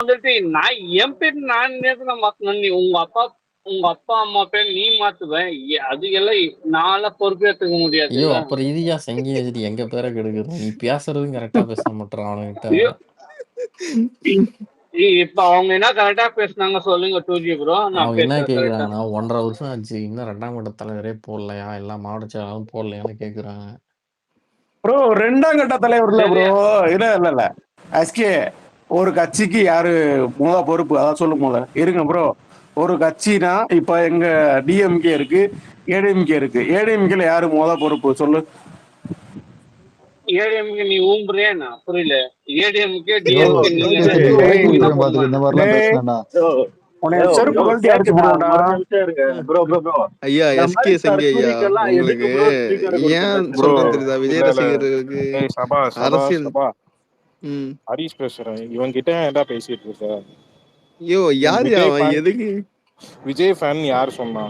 வந்துட்டு நான் என் பேர் நான் நேரத்துல மாத்தணும். நீ உங்க அப்பா அம்மா பேர் நீ மாத்துவேன். அது எல்லாம் நான்லாம் பொறுப்பேற்றுக்க முடியாது. ஐயோ அப்புறம் இதுயா சங்கி வச்சுட்டு எங்க பேரை கெடுக்குது? நீ பேசுறதும் கரெக்டா பேச மாட்டேறான் அவனுகிட்ட. இப்ப அவங்க என்ன கரெக்டா பேசுனாங்க சொல்லுங்க 2G ப்ரோ. அவங்க என்ன கேக்குறாங்கன்னா 1.5 வருஷம் ஆச்சு இன்னும் 2ஆம் கட்ட தலைவரே போடலையா, எல்லாம் மாவட்ட செயலாளரும் போடலையான்னு கேக்குறாங்க. ப்ரோ 2ஆம் கட்ட தலைவர் இல்ல ப்ரோ. இல்ல எஸ்கே ஒரு கட்சிக்கு யாரு முத பொறுப்பு அதான் சொல்லும் போல இருங்க ப்ரோ. ஒரு கட்சினா இப்ப எங்க டிஎம்கே இருக்கு, ஏடிஎம்கே இருக்கு. ஏடிஎம்கேல யாரு முத பொறுப்பு சொல்லு? ஏடிஎம்கே நீ ஊம்புறியா புரியல. ஏடிஎம்கே ஐயா எஸ்கே சங்கி ஐயா உங்களுக்கு ஏன் சொல்றேன் தெரியுதா? விஜய் ரசிகர்களுக்கு அரசியல் ஹரிஷ் பேசுறேன். இவன் கிட்ட ஏன்டா பேசிட்டு இருக்க? ஐயோ யாரு அவன்? எதுக்கு விஜய் ஃபேன் யார் சொன்னா?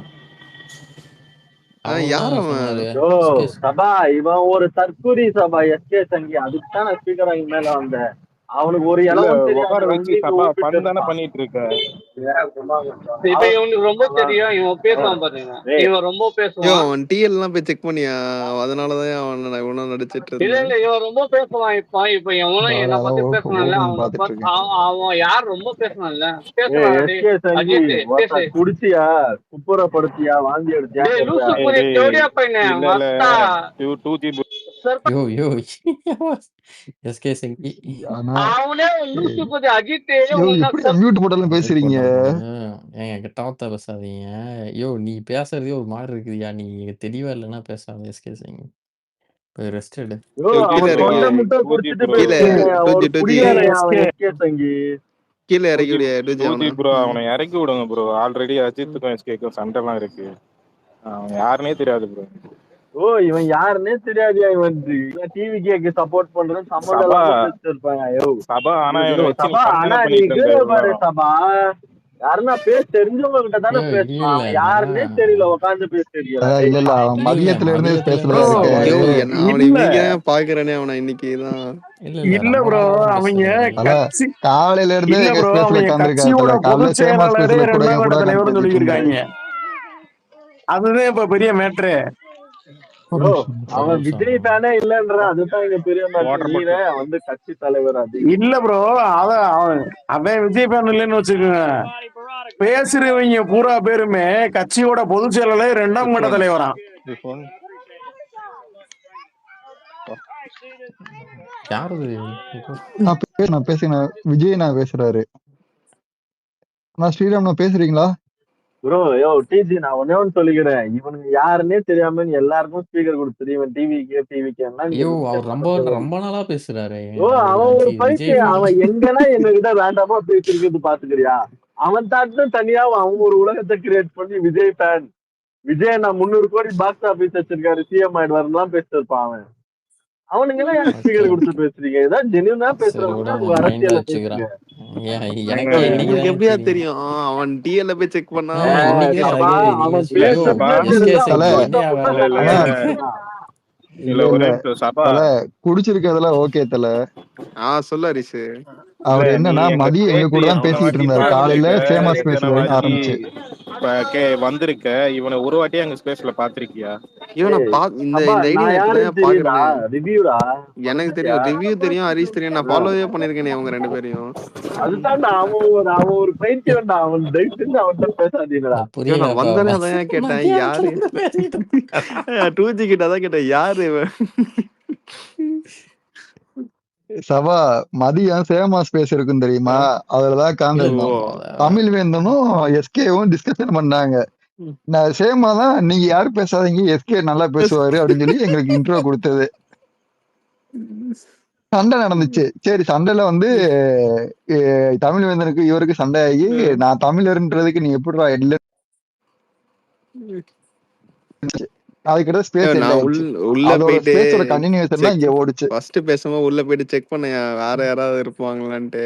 யார் அவன்? சபா இவன் ஒரு தற்கூரி சபா எஸ்கே சங்கி. அதுக்குதான் ஸ்பீக்கர் வாங்கி மேல வந்த. அவனுக்கு ஒரு உட்கார வச்சு சபா ஃபன் தானே பண்ணிட்டு இருக்க. இப்ப இவனுக்கு ரொம்ப தெரியும். இவன் பேசுவான் பாருங்க. இவன் ரொம்ப பேசுவான். அவன் டிஎல் எல்லாம் போய் செக் பண்ணியா? அதனாலதான் அவன் இவனும் நடிச்சிட்டு இல்ல இவன் ரொம்ப பேசுவான். இப்ப எவனும் என்ன பத்தி பேசுனான்ல அவன் யார் ரொம்ப பேசுனான்ல குடிச்சியா குப்புரப்படுத்தியா வாந்தி எடுத்தியா பேசுறீங்க பேசாதீங்க. ஐயோ நீ பேசுறதே ஒரு மாதிரி இருக்குதுயா. நீ தெளிவா இல்லைன்னா பேசாத எஸ்கே சிங். ரெஸ்ட் எடு. கீழே இறக்கி ப்ரோ. அவனை இறக்கி விடுங்க ப்ரோ. ஆல்ரெடி அஜித்துக்கும் எஸ்கேக்கும் சண்டை எல்லாம் இருக்கு. அவன் யாருன்னே தெரியாது ப்ரோ. இவன் யாருன்னே தெரியாது. இவன் டிவிக்கு சப்போர்ட் பண்றேன்னு சபா. ஆனா சபா யாருன்னா பேச தெரிஞ்சவங்க கிட்ட தானே பேசுவான். யாருன்னே தெரியல உட்காந்து பேச தெரியல. இல்ல மதியத்துல இருந்து பாக்குறேனே அவனை இன்னைக்குதான். இல்ல ப்ரோ அவங்க காலையில இருந்து கட்சியோட பொதுச் செயலாளரே 2ஆம் கட்ட தலைவர்னு சொல்லியிருக்காங்க. அதுதான் இப்ப பெரிய மேட்ரு. அவன் விஜய் ஃபேனே இல்லன்ற. அதுதான் இங்க பெரிய மேட்ரு. வந்து கட்சி தலைவர் அது இல்ல ப்ரோ. அவன் விஜய் ஃபேன் இல்லைன்னு வச்சுக்கோங்க. பேசுறவங்க பூரா பேருமே கட்சியோட பொதுச் செயலாளர் 2ஆம் கட்ட தலைவரா. நான் பேசுறேன். விஜய் நான் பேசுறாரு. நான் ஸ்ரீராம் பேசுறீங்களா ப்ரோ? டிஜி நான் ஒன்னே ஒன்னு சொல்லிக்கிறேன். இவனுக்கு யாருன்னே தெரியாம எல்லாருக்கும் ஸ்பீக்கர் கொடுத்துரு. இவன் டிவிக்கு ரொம்ப நாளா பேசுறாரு. அவன் ஒரு பைத்தியம். அவன் எங்கன்னா எங்ககிட்ட வேண்டாமா பேசிருக்கிறது பாத்துக்கிறியா? அவன் தாட்டும் தனியா அவன் ஒரு உலகத்தை கிரியேட் பண்ணி விஜய் ஃபேன். விஜய் நான் 300 கோடி பாக்ஸ் ஆபீஸ் வச்சிருக்காரு, சிஎம் ஆயிடுவாருலாம் பேசிட்டு இருப்பான் அவன். அவனுங்க எல்லாம் ஸ்பீக்கர் கொடுத்து பேசுறீங்க? இதான் ஜெனியூனா பேசுறவங்க அரசியல் பேசுறீங்க. எப்படியா தெரியும்? அவன் டிஎல்ல போய் செக் பண்ணா குடிச்சிருக்கிறதுல ஓகே தல. சொல்ல ஹரிஷ். அவர் என்னன்னா மதியம் எங்க கூட தான் பேசிட்டு இருந்தாரு. காலையில ஃபேமஸ் பேசுறது ஆரம்பிச்சு வந்திருக்க. இவனை ஒரு வாட்டி அங்க ஸ்பேஸ்ல பாத்திருக்கியா? எனக்கு தெரியும், ரிவ்யூ தெரியும், ஹரிஷ் தெரியும். நான் ஃபாலோவே பண்ணிருக்கேன் அவங்க 2 பேரையும். அதுதான் அவன் ஒரு பைத்தியம். அவன் அவன் பேசாதீங்களா? வந்தானே அதான் கேட்டேன். யாரு 2G கிட்ட அதான் கேட்டேன். யாரு சபா? மதியம் சேமா ஸ்பேஸ் இருக்கும் தெரியுமா? அதுலதான் காந்திருந்தோம். தமிழ் வேந்தனும் எஸ்கேவும் டிஸ்கஷன் பண்ணாங்க. நான் சேமா தான் நீங்க யாரும் பேசாதீங்க, எஸ்கே நல்லா பேசுவாரு அப்படின்னு சொல்லி எங்களுக்கு இன்ட்ரோ கொடுத்தது. சண்டை நடந்துச்சு. சரி, சண்டையில தமிழ் வேந்தனுக்கு இவருக்கு சண்டை ஆகி, நான் தமிழர்ன்றதுக்கு நீ எப்படிடா இல்ல அதுக்கிட்ட ஸ்பேஸ் உள்ள போயிட்டு கண்டினியூஷன் இங்க ஓடுச்சு. ஃபர்ஸ்ட் பேசும்போது உள்ள போயிட்டு செக் பண்ண வேற யாராவது இருப்பாங்களான்ட்டு.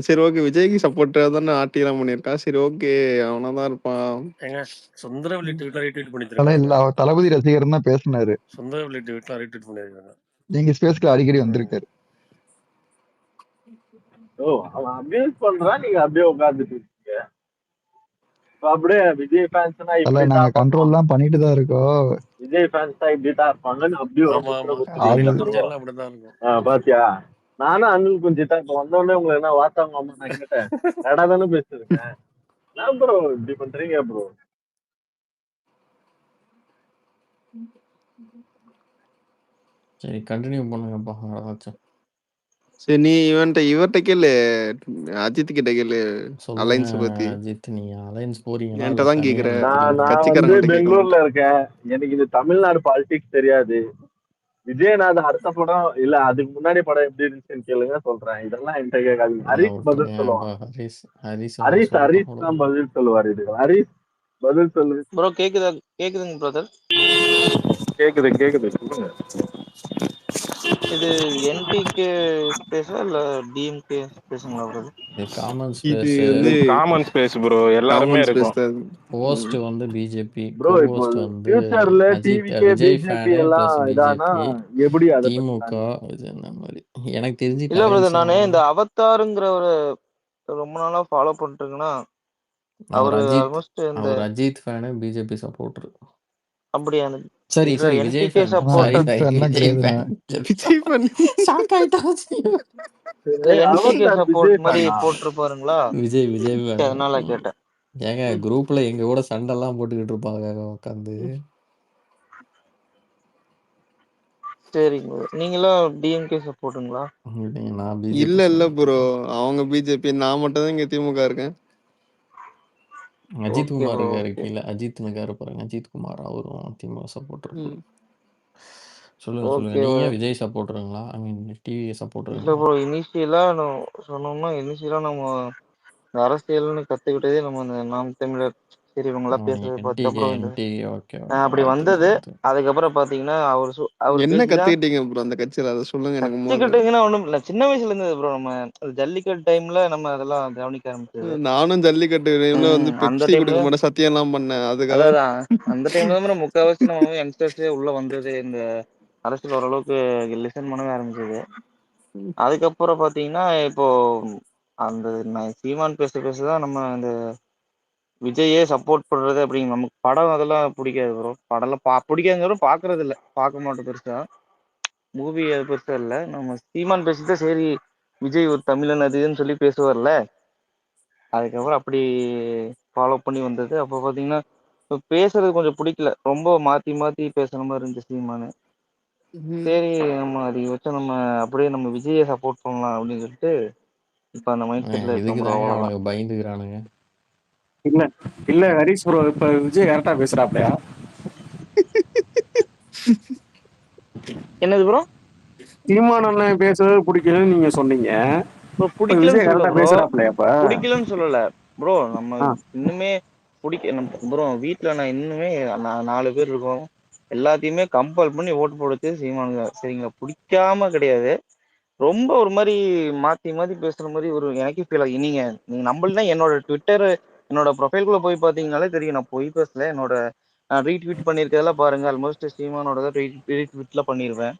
சரி ஓகே, விஜய்க்கு சப்போர்ட் தானே ஆட்டிலாம் பண்ணிருக்கான். சரி ஓகே, அவனதான் இருப்பான். தளபதி ரசிகர் தான் பேசினாரு. சொந்த எங்க ஸ்பேஸ்க்கு அடிக்கடி வந்திருக்காரு. அவன் அபியூஸ் பண்றான், நீங்க அப்படியே உட்கார்ந்துட்டு இருக்கீங்க. இப்ப அப்படியே விஜய் ஃபேன்ஸ்னா தல நாங்க இப்படித்தான் கண்ட்ரோல் பண்ணுவாங்க, தான் பண்ணிட்டு தான் இருக்கோம். விஜய் ஃபேன்ஸ் தான் இப்படித்தான் இருப்பாங்கன்னு அப்படியே ஒரு ஆமா முத்திர ஆமா குத்திட்டீங்க எங்க அது ப்ரோ. நெஞ்செல்லாம் அப்படிதான் இருக்கும். பாத்தியா, நானும் அனில் குஞ்சிட்டா இப்ப வந்தோடனே உங்களை என்ன வாத்தாங்க அம்மா நான் கேட்டேன், கடை தானே பேசிருக்கேன். என்ன ப்ரோ இப்படி பண்றீங்க ப்ரோ? சரி கண்டினியூ பண்ணுங்கப்பா ஏதாச்சும் சரி நீ இவர்கிட்ட கேளு, அஜித் கிட்ட கேளு சொல்லுங்க. அலைன்ஸ் பத்தி. அஜித் நீங்க அலைன்ஸ் போறீங்களா என்கிட்ட இல்ல தான் தனியா கேக்குற, நான் நிக்கிறீங்களா? நான் வந்து கட்சிக்காரங்கள்ட்ட கேட்க பெங்களூர்ல மாட்டேன். இருக்கேன், எனக்கு இந்த தமிழ்நாடு பாலிடிக்ஸ் தெரியாது. விஜயநாத் அடுத்த படம் இல்ல அதுக்கு முன்னாடி படம் எப்படி இருந்துச்சுன்னு கேளுங்க சொல்றேன், இதெல்லாம் என்கிட்ட கேட்காதீங்க. என்ன ஹரிஷ் பதில் விட்டுருங்க சொல்லுவான். ஹரிஸ் ஹரிஸ் ஹரிஷ் சொல்லட்டும் ஹரிஷ் அவ்வளோ. தான் பதில் சொல்லுவார். இது ஹரிஷ் பதில் சொல்லு. ப்ரோ கேக்குதுங்க பிரதர். கேக்குது சொல்லுங்க. இது என்டிகே ஸ்பேஸா இல்ல டிஎம்கே ஸ்பேஸுங்களா பிரதர்? இது காமன் இது ஸ்பேஸ். வந்து காமன் ஸ்பேஸ் ப்ரோ, எல்லாருமே காமன் ஸ்பேஸ் இருக்கும். தான். ஹோஸ்ட் வந்து பிஜேபி, ப்ரோ இப்போ கோஹோஸ்ட் வந்து ஃபியூச்சர்ல Ajith TVK Vijay BJP fan எல்லாம் பிளஸ் இதானா பிஜேபி எப்படி அதை பத்தி திமுக இது இந்த மாதிரி எனக்கு தெரிஞ்சு இல்ல பிரதர், கலைன்ஸ் நானு இந்த அவத்தாருங்கிற ஒரு ரொம்ப நாளா ஃபாலோ பண்ணிட்டு இருக்கேன்னா, அவர் அவரு அஜித் ஆல்மோஸ்ட் இந்த அவர் அஜித் ஃபேனு பிஜேபி சப்போர்டர். அப்படியா சரி இல்ல சரி விஜய் என்டிகே ஃபேன் ஆனா சாரி சப்போர்ட்டர். அஜித் சாரி ஃபேன்லாம் விஜய் கிடையாதுண்ணே. ஃபேன் விஜய் பண்ணி ஷாக் ஆயிட்டான். இல்ல என்டிகே அவதார் சப்போர்ட் விஜய் மாதிரி ஃபேனா? போட்டிருப்பாருங்களா, விஜய் விஜய் சரி, ஃபேன். அதனால கேட்டேன். ஏங்க குரூப்ல எங்க கூட சண்டைலாம் போட்டுக்கிட்டு இருப்பாங்க உட்காந்து. சரிங்க brother. நீங்களும் டிஎம்கே சப்போர்ட்டுங்களா? நான் இல்ல பிஜேபி இல்ல ப்ரோ, அவங்க பிஜேபி, நான் மட்டும் தான் இங்க திமுக இருக்கேன். அஜித் ஓகே குமார் ப்ரோ, இருக்காரு ஓகே கீழே. அஜித் இருக்காரு பாருங்க, அஜித் குமார் அவரும் திமுக சப்போர்ட்டர். ம். சொல்லுங்க சொல்லுங்க, ஓகே. நீங்க விஜய் சப்போர்ட்டருங்களா? ஐ மீன் டிவி இல்ல சப்போர்ட்டருங்களா? ப்ரோ, இனிஷியலா சொன்னோம்னா இனிஷியலா நம்ம இந்த அரசியல்னு கத்துக்கிட்டதே நம்ம இந்த நாம் தமிழர் சரி இவங்கெல்லாம் பேசுறதை பார்த்து என்டிகே அப்புறம் இந்த என்டிகே ஓகே ஓகே அப்படி அது வந்தது. தெரியும் அது. அதுக்கப்புறம் பாத்தீங்கன்னா அவர் என்ன பேசி தான் கத்துக்கிட்டீங்க ப்ரோ அந்த கட்சியில, அதை சொல்லுங்க எனக்கு முதல்ல. கத்துக்கிட்டீங்கன்னா ஒண்ணும் இல்ல, சின்ன வயசுல இருந்தது ப்ரோ. நம்ம அந்த ஜல்லிக்கட்டு டைம்ல நம்ம அதெல்லாம் கவனிக்க ஆரம்பிச்சது. நானும் ஜல்லிக்கட்டு டைம்ல வந்து அந்த பெப்சி டைம்ல கொடுக்க மாட்டேன் சத்தியம் எல்லாம் பண்ணேன் அதுக்காக. அதான் அந்த டைம்ல தான் முக்கால்வாசி நம்ம யங்ஸ்டர்ஸே உள்ள வந்தது, இந்த அரசியல் ஓரளவுக்கு லிசன் பண்ணவே ஆரம்பிச்சது. அதுக்கப்புறம் பாத்தீங்கன்னா இப்போ அந்த சீமான் பேசதான் நம்ம இந்த விஜயே சப்போர்ட் பண்றது அப்படிங்க. நமக்கு படம் அதெல்லாம் பிடிக்காது ப்ரோ. படம்லாம் பிடிக்காதுங்கிற பாக்குறது இல்ல, பார்க்க மாட்டோம் பெருசா. மூவி அது பெருசா இல்ல. நம்ம சீமான் பேசிட்டு சரி விஜய் ஒரு தமிழன் அது இதுன்னு சொல்லி பேசுவார்ல, அதுக்கப்புறம் அப்படி ஃபாலோ பண்ணி வந்தது. அப்போ பாத்தீங்கன்னா இப்ப பேசுறது கொஞ்சம் பிடிக்கல, ரொம்ப மாத்தி மாத்தி பேசுற மாதிரி இருந்துச்சு சீமானு. ம். சரி நம்ம அதிகபட்சம் நம்ம அப்படியே நம்ம விஜயை சப்போர்ட் பண்ணலாம் அப்படின்னு சொல்லிட்டு இப்ப அந்த மைண்ட் செட்ல இருக்கோம் இதுக்கு ப்ரோ, தாங்க அவ்வளவுதான். அவனுக்கு பயந்துக்கிறானுங்க. இல்ல இல்ல ஹரிஷ் ப்ரோ, இப்ப விஜய் கரெக்டா பேசுறாப்லையா? என்னது ப்ரோ? சீமான் அண்ணன் பேசுறது பிடிக்கலன்னு நீங்க சொன்னீங்க, ப்ரோ இப்ப பிடிக்கலன்னு விஜய் சொல்லல கரெக்டா ப்ரோ, பேசுறாப்லையா? இப்ப பிடிக்கலன்னு சொல்லல ப்ரோ. நம்ம ஆ, இன்னுமே ப்ரோ வீட்டுல நான் இன்னுமே 4 பேர் இருக்கோம், எல்லாத்தையுமே கம்பல் பண்ணி ஓட்டு போடுச்சு சீமானுங்க. சரிங்களா, பிடிக்காம கிடையாது, ரொம்ப ஒரு மாதிரி மாத்தி மாத்தி பேசுற மாதிரி ஒரு எனக்கே ஃபீல் ஆகுது. நீங்க நீங்க நம்பலன்னா என்னோட ட்விட்டர் என்னோட ப்ரொஃபைல்குள்ள போய் பாத்தீங்கன்னாலே தெரியும், நான் பொய் பேசல. என்னோட நான் ரீட்வீட் பண்ணியிருக்கிறதெல்லாம் பாருங்க, ஆல்மோஸ்ட் சீமானோட ரீட்வீட்ல பண்ணிருவேன்.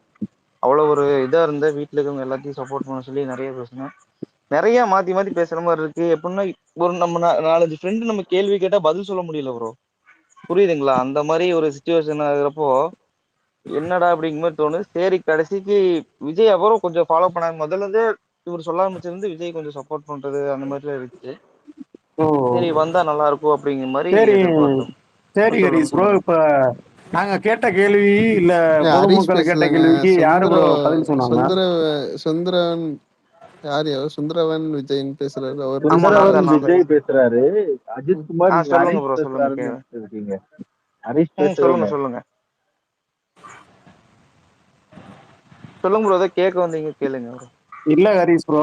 அவ்வளவு ஒரு இதா இருந்த வீட்டுல இருக்கவங்க எல்லாத்தையும் சப்போர்ட் பண்ண சொல்லி நிறைய பேசினேன். நிறைய மாத்தி மாத்தி பேசுற மாதிரி இருக்கு. எப்படின்னா ஒரு நம்ம 4-5 ஃப்ரெண்டு நம்ம கேள்வி கேட்டா பதில் சொல்ல முடியல ப்ரோ, புரியுதுங்களா? அந்த மாதிரி ஒரு சுச்சுவேஷன் ஆகுறப்போ என்னடா அப்படிங்கிற மாதிரி தோணுது. சரி கடைசிக்கு விஜய் அப்புறம் கொஞ்சம் ஃபாலோ பண்ண முதல்ல இருந்தே இவர் சொல்ல ஆரம்பிச்சிருந்து விஜய் கொஞ்சம் சப்போர்ட் பண்றது அந்த மாதிரிலாம் இருந்துச்சு. ஓ சரி வந்தா நல்லா இருக்கும் அப்படிங்கிற மாதிரி சரி எதிர்பார்த்தோம். சரி சொல்லுங்க ஹரிஷ் ப்ரோ, சொல்லுங்க. இப்ப நாங்க கேட்ட கேள்வி இல்ல ஹரிஷ் பொதுமக்கள் கேட்ட பேசலங்க, கேள்விக்கு யாரு சுந்தர ப்ரோ பதில் சொன்னாங்க? சுந்தரவன் யார் சுந்தரவன் விஜய்ன்னு பேசுறாரு அவரு ஆமா, நான் பேசுறாரு. தான் சுந்தரவன் நான் தான். விஜய் பேசுறாரு. அஜித் குமார் நீங்க சொல்லுங்க ஹரிஷ் ப்ரோ, சொல்லுங்க பேசுறாருன்னு கேக்குறேன். நினைச்சிட்டு இருக்கீங்க. ஹரிஷ் பேசவே சொல்லுங்க இல்லை. சொல்லுங்க சொல்லுங்க ப்ரோ, ஏதோ கேட்க வந்தீங்க கேளுங்க ப்ரோ. இல்ல ஹரிஷ் ப்ரோ,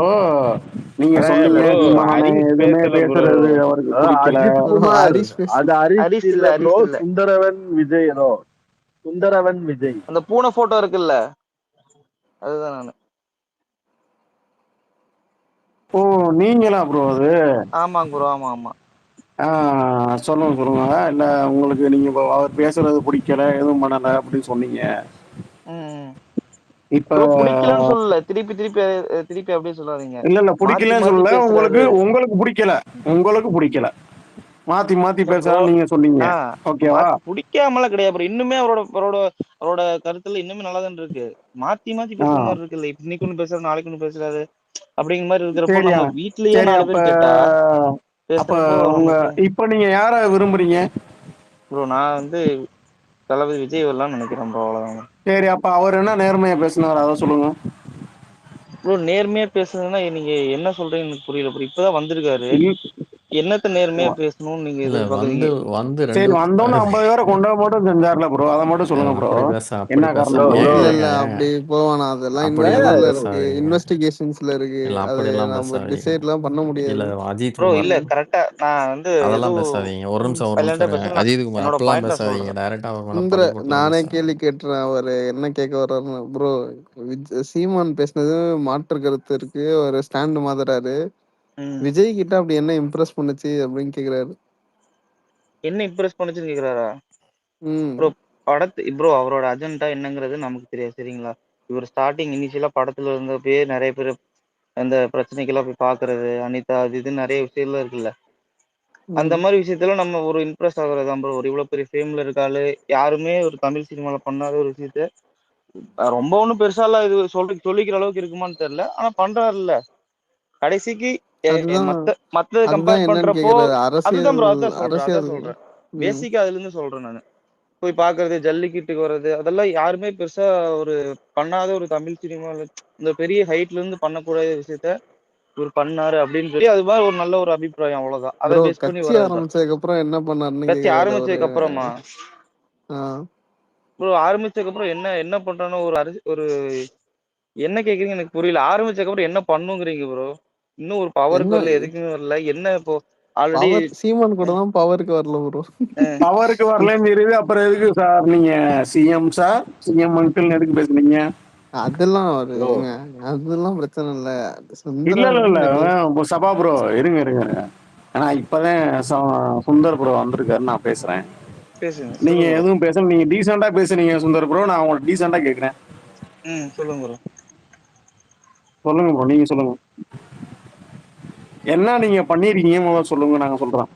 நீங்க சொன்னீங்க ப்ரோ சீமானு ஹரிஷ் எதுவுமே பேசல ப்ரோ. பேசுறது அவருக்கு பிடிக்கல. அஜித் குமார், ஹரிஷ் பேச அது ஹரிஷ் ஹரிஸ் இல்ல, இல்ல ப்ரோ, ஹரிஸ் இல்ல. சுந்தரவன் விஜய். ஏதோ சுந்தரவன் விஜய். அந்த பூனை போட்டோ இருக்குல்ல, அதுதான் நானு. ஓ நீங்களா ப்ரோ அது? ஆமாங்க ப்ரோ, ஆமா ஆமா. சொல்லுங்க சொல்லுங்க. இல்ல உங்களுக்கு நீங்க அவர் பேசுறது பிடிக்கல எதுவும் பண்ணல அப்படின்னு சொன்னீங்க. ம் இப்ப ப்ரோ பிடிக்கலன்னு சொல்லல, திருப்பி திருப்பி திருப்பி அப்படியே சொல்லாதீங்க. இல்ல மாத்தி பிடிக்கலன்னு மாத்தி சொல்லல. பேசுறாரு. உங்களுக்கு பிடிக்கல, உங்களுக்கு பிடிக்கல, மாத்தி மாத்தி இல்ல ப்ரோ, பேசுறாரு நீங்க சொன்னீங்க. ஓகேவா? மாத்தி பிடிக்காமலாம் கிடையாது ப்ரோ. இன்னுமே அவரோட அவரோட அவரோட கருத்துல இன்னுமே நல்லா தான் இருக்கு. மாத்தி மாத்தி ஆ, பேசுற மாதிரி இருக்குல்ல. இன்னைக்கு ஒண்ணு பேசுறாரு, நாளைக்கு ஒண்ணு பேசுறாரு அப்படிங்கிற மாதிரி இருக்கிறப்போ, சரியா? நம்ம வீட்லயே சரி, 4 அப்ப பேர் கேட்டா அப்ப பேசுறப்போ உங்க நமக்கு. இப்ப நீங்க யார விரும்புறீங்க? ப்ரோ நான் வந்து தளபதி விஜய் வரலாம்னு நினைக்கிறேன் ப்ரோ, அவ்வளவுதான். சரி, அப்ப அவர் என்ன நேர்மையா பேசினார் அதை சொல்லுங்க. ப்ரோ நேர்மையா பேசுறதுன்னா நீங்க என்ன சொல்றீங்கன்னு எனக்கு புரியல ப்ரோ. இப்பதான் வந்திருக்காரு, என்னத்த நேர்மையா பேசணும்னு நீங்க இல்ல எதிர்பார்க்குறீங்க? வந்து சரி, 2 வந்தோன்னு 50 பேரை கொண்டு மட்டும் செஞ்சார்ல ப்ரோ, அதை மட்டும் சொல்லுங்க ப்ரோ. அப்படி என்ன பேச காரணம்? இல்ல இல்ல கேக்குறேங்க. அப்படி போவானா, அதெல்லாம் அப்படியெல்லாம் இதுல இருக்கு, பேசாதீங்க. இன்வெஸ்டிகேஷன்ஸ்ல இருக்கு. இல்ல அது அப்படியெல்லாம் நம்ம பேசாதீங்க. டிசைட்லாம் பண்ண இல்ல முடியாது. அஜித் ப்ரோ குமார் இல்ல கரெக்டா நான் வந்து அதெல்லாம் எதுவும் பேசாதீங்க. ஒரு நிமிஷம் சைலண்டா இருங்க. பேசுறேன். அஜித் குமார் என்னோட அப்பெல்லாம் பாயிண்ட் நான் பேசாதீங்க. சொல்றேன். டைரக்டா அவர் மேல சுந்தர, பழி போட்டு நானே பேசுறேன். கேள்வி கேட்டுறேன். அவரு என்ன கேட்க வர்றாருன்னு. ப்ரோ சீமான் பேசினது மாற்று கருத்து இருக்கு, ஒரு ஸ்டாண்ட் மாத்துறாரு. ம். விஜய் கிட்ட அப்படி என்ன இம்ப்ரெஸ் பண்ணுச்சு அப்படின்னு கேக்குறாரு. என்ன இம்ப்ரெஸ் பண்ணுச்சுன்னு கேக்குறாரா? ம் ப்ரோ ப்ரோ அவரோட அஜெண்டா என்னங்கிறது நமக்கு தெரியாது, சரிங்களா? இவர் ஸ்டார்டிங் இனிஷியலா படத்துல இருந்தப்பயே நிறைய பேர் அந்த பிரச்சனைக்கெல்லாம் போய் பாக்குறது, அனிதா அது இது நிறைய விஷயம்லாம் இருக்குல்ல. அந்த ம் மாதிரி விஷயத்துல நம்ம ஒரு இம்ப்ரெஸ் ஆகுறதான் ப்ரோ. ஒரு இவ்வளவு பெரிய ஃபேம்ல இருக்காளு, யாருமே ஒரு தமிழ் சினிமால பண்ணாத ஒரு விஷயத்த ரொம்ப ஒண்ணும் பெருசாலாம் இது சொல்லிக்கிற அளவுக்கு இருக்குமான்னு தெரியல, ஆனா பண்றாருல்ல கடைசிக்கு. அதுதான் மத்தது அதுதான் கம்பேர் என்னன்னு பண்றப்போ கேக்குறாரு. அதுதான் அரசியல் ப்ரோ, அதான் அரசியல். சொல்றேன். ம் பேசிக்கா அதுல இருந்து சொல்றேன் நான். போய் பாக்குறது, ஜல்லிக்கட்டுக்கு வர்றது, அதெல்லாம் யாருமே பெருசா ஒரு பண்ணாத ஒரு தமிழ் சினிமால இந்த பெரிய ஹைட்ல இருந்து பண்ணக்கூடிய விஷயத்த இவர் பண்ணாரு அப்படின்னு சொல்லி அது மாதிரி ஒரு நல்ல ஒரு அபிப்பிராயம், அவ்வளவுதான். அதை ப்ரோ, பேஸ் பண்ணி கட்சி வர்றதுதான். ஆரம்பிச்சதுக்கு அப்புறம் என்ன பண்ணாருன்னு கட்சி கேக்குறாரு அவரு. ஆரம்பிச்சதுக்கு அப்புறமா ஆ, ப்ரோ, ஆரம்பிச்சதுக்கு அப்புறம் என்ன என்ன பண்றானோ ஒரு என்ன கேக்குறீங்க எனக்கு புரியல. ஆரம்பிச்சதுக்கு அப்புறம் என்ன பண்ணுங்கிறீங்க ப்ரோ? இன்னும் ஒரு பவருக்கு என்ன வரல, எதுக்குமே வரல. என்ன இப்போ ஆல்ரெடி பவர்? சீமான் கூட தான் பவருக்கு வரல ப்ரோ. பவருக்கு வரலன்னு தெரியுது, அப்புறம் எதுக்கு சார் நீங்க சிஎம் சார், சிஎம் அங்கிள் எதுக்கு பேசுனீங்க? அதெல்லாம் அவரு ப்ரோ ஏங்க, அதெல்லாம் பிரச்சனை இல்ல. இல்ல இல்ல சுந்தரம் இல்ல நெட்ல. சபா ப்ரோ, இருங்க இருங்க இருங்க. ஏன்னா இப்பதான் சுந்தர் ப்ரோ வந்திருக்காரு, நான் பேசுறேன். பேசுங்க, நீங்க சொல்லுங்க ப்ரோ. எதுவும் பேசல, நீங்க டீசெண்டா பேசுறீங்க சுந்தர் ப்ரோ, நான் உங்களை டீசெண்டா கேக்குறேன். சொல்லுங்க ப்ரோ. சொல்லுங்க ப்ரோ, நீங்க சொல்லுங்க. என்ன நீங்க பண்ணிருக்கீங்க முதல்ல சொல்லுங்க, நாங்க சொல்றோம்.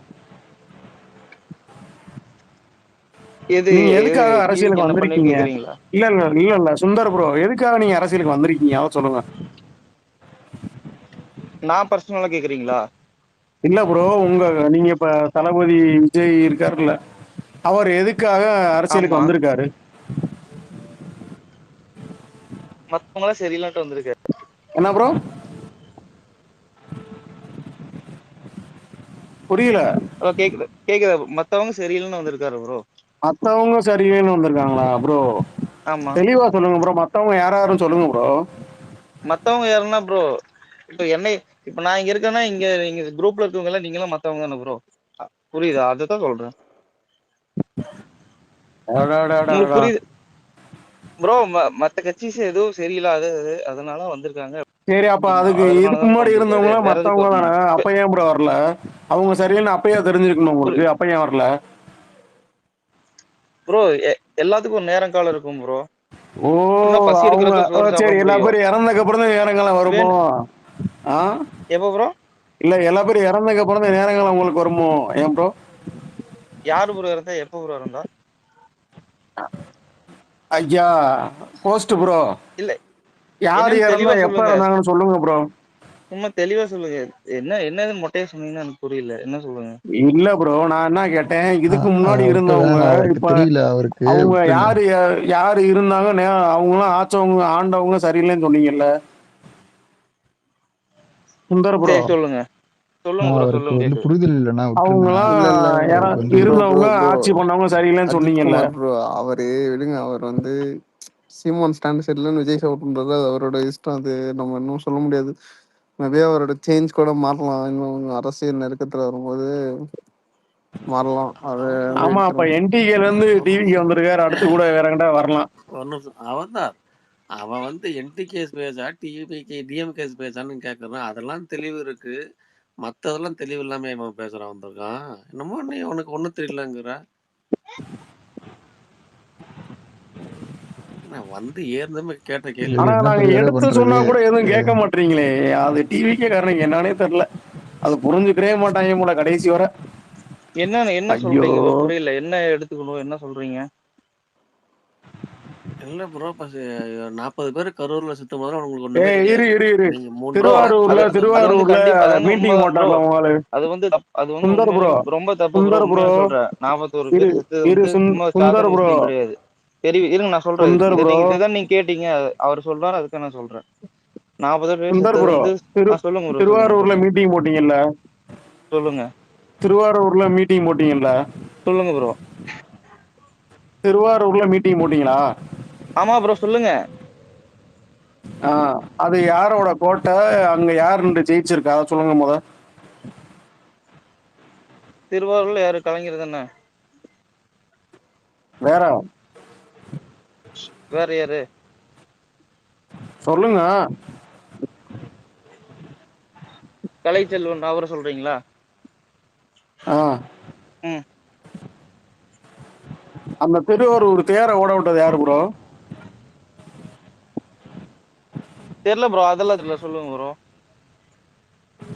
எது நீங்க எது எதுக்காக டிவிக்கு அரசியலுக்கு என்ன பண்ணி வந்திருக்கீங்க? கேக்குறீங்களா? இல்ல இல்ல இல்ல இல்ல சுந்தர் ப்ரோ, எதுக்காக நீங்க அரசியலுக்கு வந்திருக்கீங்க அதை சொல்லுங்க. நான் பர்சனலா கேக்குறீங்களா? இல்ல ப்ரோ, நீங்க இப்ப தளபதி விஜய் இருக்காருல்ல, அவர் எதுக்காக அரசியலுக்கு ஆமா, வந்திருக்காரு? மத்தவங்க எல்லாம் சரியில்லான்ட்டு வந்திருக்காரு. என்ன ப்ரோ? புரியல. கேக்குது கேக்குதா? மத்தவங்க சரியில்லைன்னு வந்திருக்காரு ப்ரோ. மத்தவங்க சரியில்லைன்னு வந்திருக்காங்களா ப்ரோ? ஆமா, தெளிவா சொல்லுங்க ப்ரோ, மத்தவங்க யாரும் சொல்லுங்க ப்ரோ. மத்தவங்க யாருன்னா ப்ரோ, இப்ப என்னை இப்ப நான் இங்க இருக்கேன்னா, இங்க நீங்க குரூப்ல இருக்கவங்க எல்லாம் நீங்க எல்லாம் மத்தவங்க தானே ப்ரோ. புரியுதா? அதுதான் சொல்றேன். உங்களுக்கு புரியுது ப்ரோ? மத்த கட்சிஸ் எதுவும் சரியில்லாத அதனால வந்திருக்காங்க சரி, அப்ப அப்படின்னா அதுக்கு இதுக்கு அதனாலதான் ப்ரோ முன்னாடி வந்திருக்காரு, இருந்தவங்க வேற எதுக்கு மத்தவங்க தானே, வரணும். அப்ப ஏன் ப்ரோ வரல? அவங்க சரியில்லைன்னு அப்பயே தெரிஞ்சிருக்கணும் உங்களுக்கு, அப்ப ஏன் வரல? ப்ரோ எல்லாத்துக்கும் ஒரு நேரம் காலம் இருக்கும் ப்ரோ. ஓ, சும்மா பசி அவங்க எடுக்கிறப்ப சோறு சாப்பிட சரி, எல்லா முடியும். பேரும் இறந்ததுக்கு அப்புறம் தான் நேரங்காலம் வருமோ? ஆ, எப்ப ப்ரோ? இல்ல எல்லா பேரும் இறந்ததுக்கு அப்புறம் தான் நேரங்காலம் உங்களுக்கு வருமோ? ஏன் ப்ரோ? யாரு ப்ரோ இருந்தா, எப்ப ப்ரோ இருந்தா? ஐயா போஸ்ட் ப்ரோ, இல்ல, யார் என்னன்னு இறந்தா தெளிவா எப்ப சொல்லுங்க. இறந்தாங்கன்னு சொல்லுங்க ப்ரோ. சும்மா தெளிவா சொல்லுங்க. என்னது மொட்டையா சொன்னீங்கன்னா எனக்கு புரியல, என்ன சொல்லுங்க. இல்ல ப்ரோ, நான் என்ன கேட்டேன், இதுக்கு முன்னாடி இருந்தவங்க விட்டுருங்க, அவருக்கு இப்ப தெரியல, அவருக்கு அவங்க விட்டுருங்க. யாரு இருந்தாங்க, அவங்களாம் ஆண்டவங்க சரியில்லைன்னு சொன்னீங்கல்ல சுந்தர் ப்ரோ. சரி சொல்லுங்க, சொல்லுங்க ப்ரோ, அவருக்கு சொல்லுங்க வந்து கேக்கு. புரிதல் இல்லைன்னா விட்டுருங்கண்ணா. அவங்களாம் இல்ல இல்ல அவருக்கு வந்து ப்ரோ ப்ரோ இருந்தவங்க ப்ரோ ஆட்சி பண்ணவங்க சரியில்லைன்னு அஜித் சொன்னீங்கல்ல. குமார் ப்ரோ, அவரு விடுங்க. அவர் வந்து சீமான் ஸ்டாண்ட் சரியில்லைன்னு விஜய் சவுட் பண்றது அது அவரோட இஷ்டம். அது நம்ம இன்னும் சொல்ல முடியாது. மேபி அவரோட சேஞ்ச் கூட மாறலாம், இன்னும் அரசியல் நெருக்கத்துல வரும்போது மாறலாம். அது ஆமா, வெயிட் அப்ப பண்ணலாம். என்டிகேல இருந்து டிவிக்கு வந்திருக்காரு, அடுத்து கூட வேற எங்கிட்ட வரலாம். ஒரு நிமிஷம். அவன் வந்து என்டிகேஸ் பேஜா டிவிகே டிஎம்கேஸ் பேஜான்னு கேட்கறான். அதெல்லாம் தெளிவு இருக்கு. மத்ததெல்லாம் தெளிவு இல்லாம இவன் பேசுறான் வந்திருக்கான். என்னமோ நீ உனக்கு ஒண்ணும் தெரியலங்கிற. நான் வந்து ஏற்கனவே கேட்ட இது கேள்வி ஆனா என்ன நாங்க பெரியவரே எடுத்து பண்றது சொன்னா கூட எதுவும் கேட்க மாட்டீங்களே. அது டிவிக்கே காரணம் என்னன்னே தெரியல. அது புரிஞ்சுக்கவே மாட்டாங்க போல கடைசி வரை. என்ன ஐயோ சொல்றீங்க ப்ரோ? புரியல. என்ன எடுத்துக்கணும்? என்ன சொல்றீங்க? இல்ல ப்ரோ. 40 பேர் கரூர்ல சுத்தும் போது உங்களுக்கு ஒண்ணுமே இரு தெரியாது. இரு இரு நீங்க 3 ப்ரோ நாள் திருவாரூர்ல அது கடந்து அது வந்து திருவாரூர்ல கண்டிப்பா அது வந்து மீட்டிங் உண்மைதான் ப்ரோ. போட்டார்ல உங்களால. அது வந்து சுந்தர் ப்ரோ உண்மையிலே ரொம்ப தப்பு ப்ரோ. சுந்தர் ப்ரோ உண்மையா சொல்றேன். 41 இரு பேர் செத்தது இரு வந்து சும்மா சுந்தர் சாதாரண ப்ரோ விஷயம் கிடையாது. இருங்க நான் சொல்றேன். சுந்தர் ப்ரோ இதுதான் நீங்க கேட்டீங்க. அவர் சொல்றாரு, அதுக்கு நான் சொல்றேன். 40 பேர் சுந்தர் செத்தது ப்ரோ வந்து சொல்லுங்க ப்ரோ. திருவாரூர்ல மீட்டிங் போட்டீங்கல்ல. சொல்லுங்க திருவாரூர்ல மீட்டிங் போட்டீங்கல்ல. சொல்லுங்க ப்ரோ. திருவாரூர்ல மீட்டிங் போட்டீங்களா? ஆமா ப்ரோ, சொல்லுங்க. அது யாரோட கோட்டை? அங்க யார் நின்று ஜெயிச்சிருக்கா அதை சொல்லுங்க முத. திருவாரூர்ல யாரு? கலைஞர் தானே. வேற யாரு? சொல்லுங்க. கலைச்செல்வன் அவரை சொல்றீங்களா? ம். அந்த திருவாரூர் தேரை ஓட விட்டது யாரு ப்ரோ? தெரியல ப்ரோ. அதெல்லாம் தெரியல. சொல்லுங்க ப்ரோ.